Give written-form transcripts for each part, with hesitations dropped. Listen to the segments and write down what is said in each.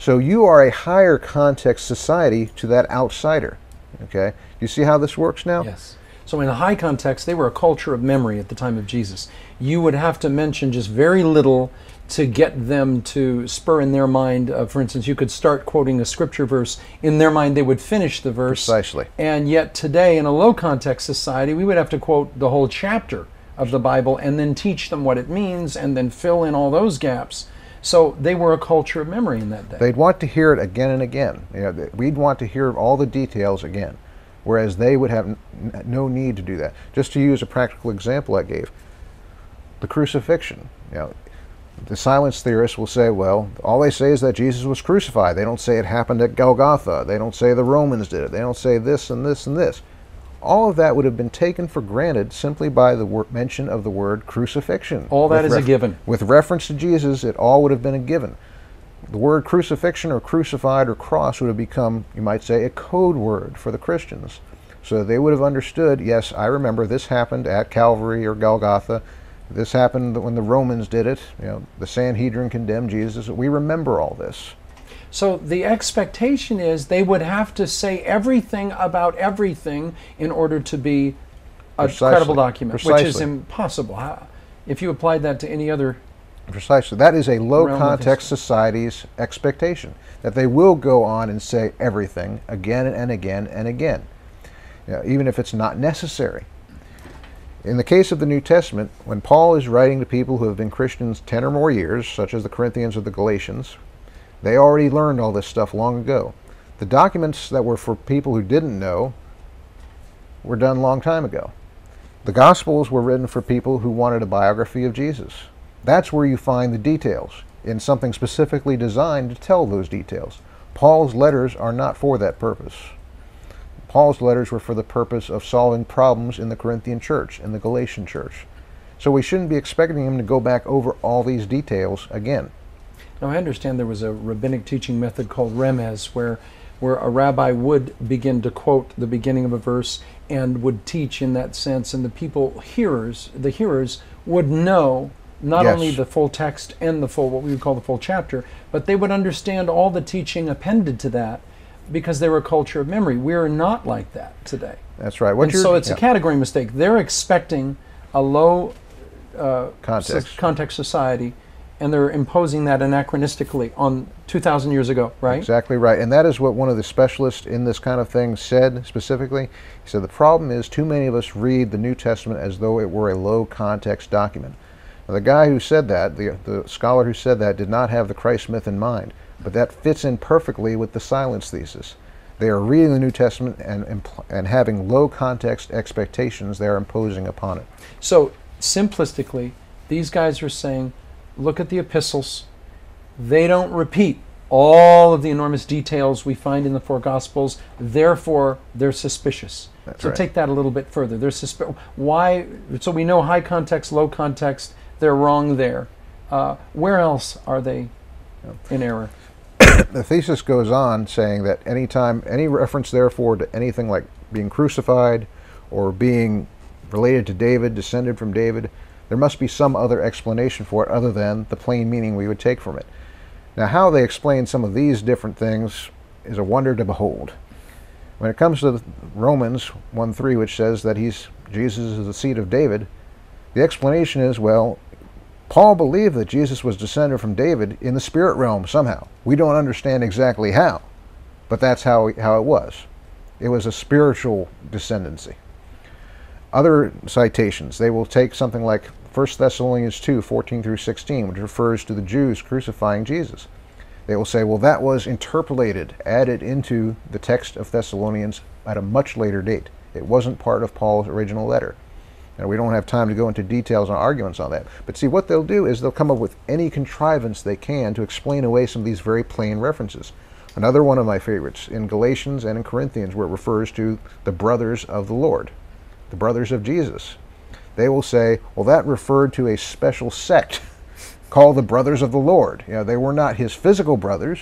So you are a higher context society to that outsider. Okay? You see how this works now? Yes. So in the high context, they were a culture of memory at the time of Jesus. You would have to mention just very little to get them to spur in their mind. For instance, you could start quoting a scripture verse. In their mind, they would finish the verse. Precisely. And yet today, in a low context society, we would have to quote the whole chapter of the Bible and then teach them what it means and then fill in all those gaps. So they were a culture of memory in that day. They'd want to hear it again and again. You know, we'd want to hear all the details again, whereas they would have no need to do that. Just to use a practical example I gave, the crucifixion. You know, the silence theorists will say, well, all they say is that Jesus was crucified. They don't say it happened at Golgotha. They don't say the Romans did it. They don't say this and this and this. All of that would have been taken for granted simply by the mention of the word crucifixion. All that is a given. With reference to Jesus, it all would have been a given. The word crucifixion or crucified or cross would have become, you might say, a code word for the Christians. So they would have understood, yes, I remember this happened at Calvary or Golgotha. This happened when the Romans did it. You know, the Sanhedrin condemned Jesus. We remember all this. So the expectation is they would have to say everything about everything in order to be a credible document, which is impossible. If you applied that to any other... Precisely. That is a low-context society's expectation, that they will go on and say everything again and again and again, you know, even if it's not necessary. In the case of the New Testament, when Paul is writing to people who have been Christians 10 or more years, such as the Corinthians or the Galatians, they already learned all this stuff long ago. The documents that were for people who didn't know were done a long time ago. The Gospels were written for people who wanted a biography of Jesus. That's where you find the details, in something specifically designed to tell those details. Paul's letters are not for that purpose. Paul's letters were for the purpose of solving problems in the Corinthian church, in the Galatian church. So we shouldn't be expecting him to go back over all these details again. Now, I understand there was a rabbinic teaching method called remez, where a rabbi would begin to quote the beginning of a verse and would teach in that sense, and the hearers would know not only the full text and the full, what we would call the full chapter, but they would understand all the teaching appended to that because they were a culture of memory. We're not like that today. That's right. So it's a category mistake. They're expecting a low context society, and they're imposing that anachronistically on 2,000 years ago, right? Exactly right. And that is what one of the specialists in this kind of thing said specifically. He said, the problem is too many of us read the New Testament as though it were a low context document. Now, the guy who said that, the scholar who said that, did not have the Christ myth in mind, but that fits in perfectly with the silence thesis. They are reading the New Testament and having low context expectations they are imposing upon it. So, simplistically, these guys are saying, look at the epistles. They don't repeat all of the enormous details we find in the four Gospels. Therefore, they're suspicious. That's so right. Take that a little bit further. They're why? So we know high context, low context. They're wrong there. Where else are they in error? The thesis goes on saying that any reference therefore to anything like being crucified or being related to David, descended from David, there must be some other explanation for it other than the plain meaning we would take from it. Now, how they explain some of these different things is a wonder to behold. When it comes to Romans 1:3, which says that Jesus is the seed of David, the explanation is, well, Paul believed that Jesus was descended from David in the spirit realm somehow. We don't understand exactly how, but that's how it was. It was a spiritual descendancy. Other citations, they will take something like 1 Thessalonians 2:14-16, which refers to the Jews crucifying Jesus. They will say, well, that was interpolated, added into the text of Thessalonians at a much later date. It wasn't part of Paul's original letter. Now, we don't have time to go into details and arguments on that. But see, what they'll do is they'll come up with any contrivance they can to explain away some of these very plain references. Another one of my favorites, in Galatians and in Corinthians, where it refers to the brothers of the Lord, the brothers of Jesus. They will say, well, that referred to a special sect called the brothers of the Lord. You know, they were not his physical brothers.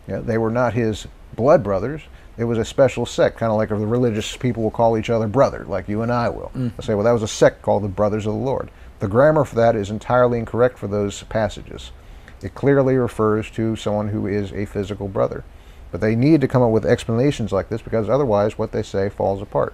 You know, they were not his blood brothers. It was a special sect, kind of like the religious people will call each other brother, like you and I will. They'll say, well, that was a sect called the brothers of the Lord. The grammar for that is entirely incorrect for those passages. It clearly refers to someone who is a physical brother. But they need to come up with explanations like this, because otherwise what they say falls apart.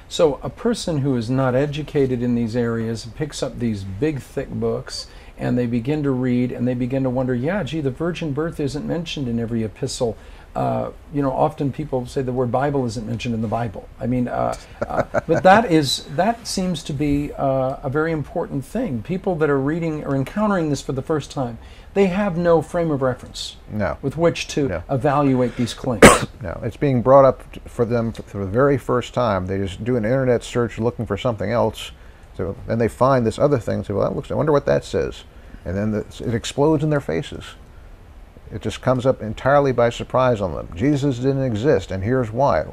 So a person who is not educated in these areas picks up these big, thick books, and they begin to read, and they begin to wonder, yeah, gee, the virgin birth isn't mentioned in every epistle. Often people say the word Bible isn't mentioned in the Bible. I mean, but that seems to be a very important thing. People that are reading or encountering this for the first time, they have no frame of reference with which to evaluate these claims. No, it's being brought up for them for the very first time. They just do an internet search looking for something else, so then they find this other thing. Say, well, I wonder what that says, and then it explodes in their faces. It just comes up entirely by surprise on them. Jesus didn't exist, and here's why.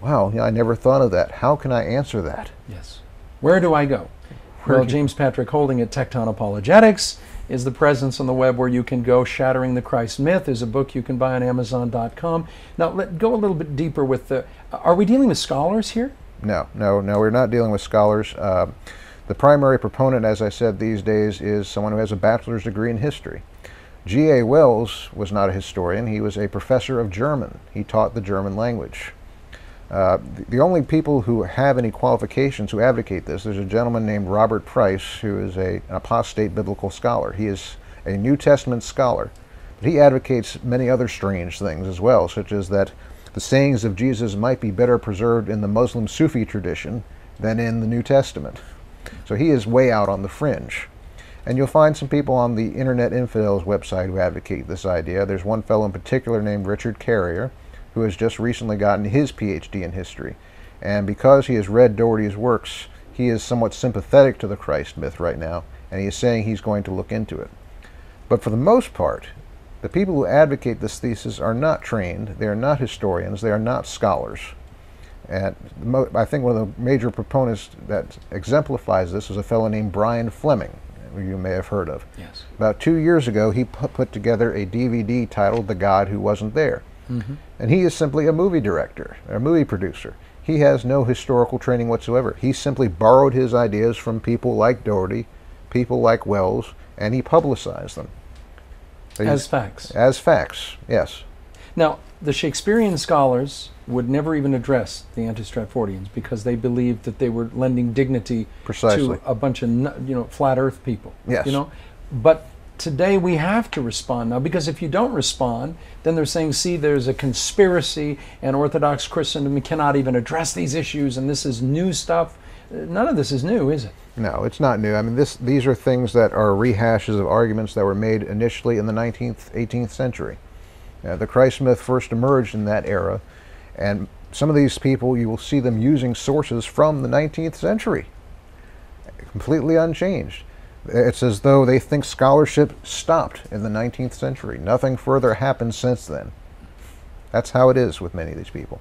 Wow, I never thought of that. How can I answer that? Yes. Where do I go? Well, James Patrick Holding at Tecton Apologetics is the presence on the web where you can go. Shattering the Christ Myth is a book you can buy on Amazon.com. Now, let's go a little bit deeper with the... Are we dealing with scholars here? No, we're not dealing with scholars. The primary proponent, as I said, these days is someone who has a bachelor's degree in history. G.A. Wells was not a historian. He was a professor of German. He taught the German language. The only people who have any qualifications who advocate this, there's a gentleman named Robert Price, who is an apostate biblical scholar. He is a New Testament scholar. But he advocates many other strange things as well, such as that the sayings of Jesus might be better preserved in the Muslim Sufi tradition than in the New Testament. So he is way out on the fringe. And you'll find some people on the Internet Infidels website who advocate this idea. There's one fellow in particular named Richard Carrier, who has just recently gotten his PhD in history. And because he has read Doherty's works, he is somewhat sympathetic to the Christ myth right now, and he is saying he's going to look into it. But for the most part, the people who advocate this thesis are not trained, they are not historians, they are not scholars. And I think one of the major proponents that exemplifies this is a fellow named Brian Fleming, who you may have heard of. Yes. About 2 years ago, he put together a DVD titled The God Who Wasn't There. Mm-hmm. And he is simply a movie director, a movie producer. He has no historical training whatsoever. He simply borrowed his ideas from people like Doherty, people like Wells, and he publicized them. As facts. As facts, yes. Now, the Shakespearean scholars would never even address the anti-Stratfordians because they believed that they were lending dignity to a bunch of flat Earth people. Yes. But today we have to respond now, because if you don't respond, then they're saying, see, there's a conspiracy and Orthodox Christendom cannot even address these issues, and this is new stuff. None of this is new, is it? No, it's not new. I mean, these are things that are rehashes of arguments that were made initially in the 19th, 18th century. The Christ myth first emerged in that era, and some of these people, you will see them using sources from the 19th century, completely unchanged. It's as though they think scholarship stopped in the 19th century. Nothing further happened since then. That's how it is with many of these people.